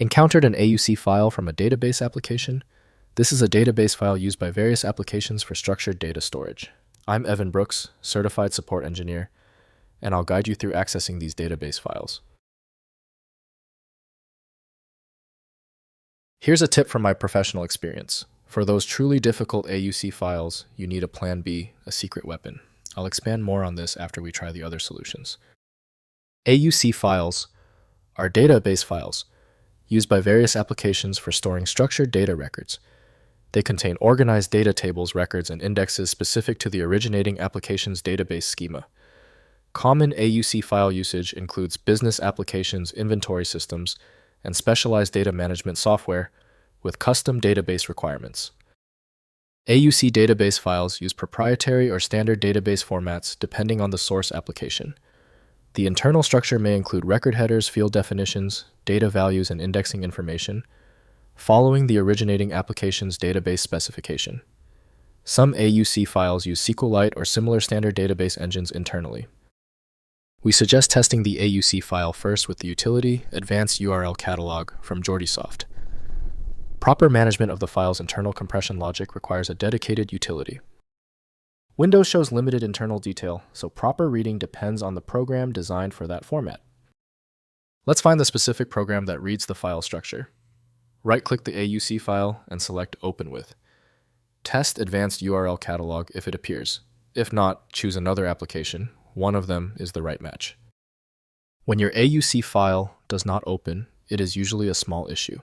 Encountered an AUC file from a database application? This is a database file used by various applications for structured data storage. I'm Evan Brooks, Certified Support Engineer, and I'll guide you through accessing these database files. Here's a tip from my professional experience. For those truly difficult AUC files, you need a plan B, a secret weapon. I'll expand more on this after we try the other solutions. AUC files are database files used by various applications for storing structured data records. They contain organized data tables, records, and indexes specific to the originating application's database schema. Common AUC file usage includes business applications, inventory systems, and specialized data management software with custom database requirements. AUC database files use proprietary or standard database formats depending on the source application. The internal structure may include record headers, field definitions, data values, and indexing information, following the originating application's database specification. Some AUC files use SQLite or similar standard database engines internally. We suggest testing the AUC file first with the utility Advanced URL Catalog from Jordisoft. Proper management of the file's internal compression logic requires a dedicated utility. Windows shows limited internal detail, so proper reading depends on the program designed for that format. Let's find the specific program that reads the file structure. Right-click the AUC file and select Open With. Test Advanced URL Catalog if it appears. If not, choose another application. One of them is the right match. When your AUC file does not open, it is usually a small issue.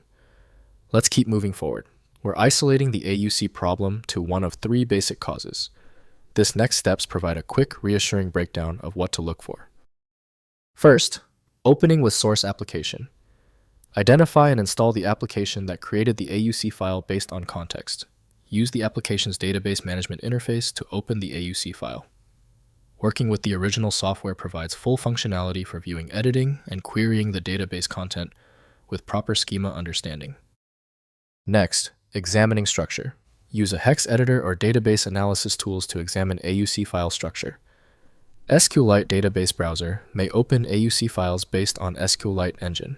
Let's keep moving forward. We're isolating the AUC problem to one of three basic causes. This next steps provide a quick, reassuring breakdown of what to look for. First, opening with source application. Identify and install the application that created the AUC file based on context. Use the application's database management interface to open the AUC file. Working with the original software provides full functionality for viewing, editing, and querying the database content with proper schema understanding. Next, examining structure. Use a hex editor or database analysis tools to examine AUC file structure. SQLite database browser may open AUC files based on SQLite engine.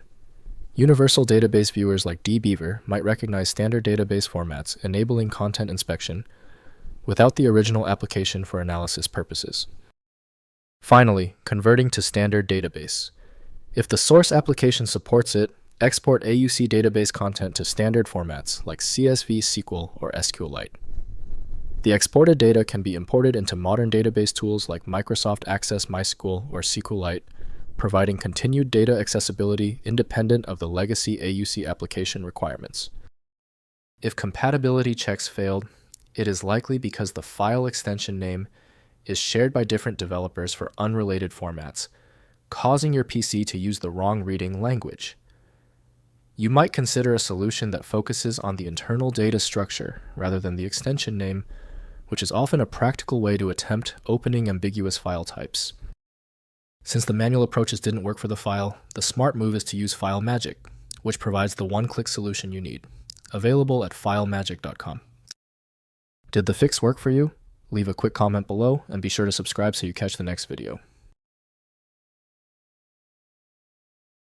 Universal database viewers like dbeaver might recognize standard database formats, enabling content inspection without the original application for analysis purposes. Finally, converting to standard database. If the source application supports it, export AUC database content to standard formats like CSV, SQL, or SQLite. The exported data can be imported into modern database tools like Microsoft Access MySQL or SQLite, providing continued data accessibility independent of the legacy AUC application requirements. If compatibility checks failed, it is likely because the file extension name is shared by different developers for unrelated formats, causing your PC to use the wrong reading language. You might consider a solution that focuses on the internal data structure rather than the extension name, which is often a practical way to attempt opening ambiguous file types. Since the manual approaches didn't work for the file, the smart move is to use FileMagick, which provides the one-click solution you need. Available at filemagick.com. Did the fix work for you? Leave a quick comment below and be sure to subscribe so you catch the next video.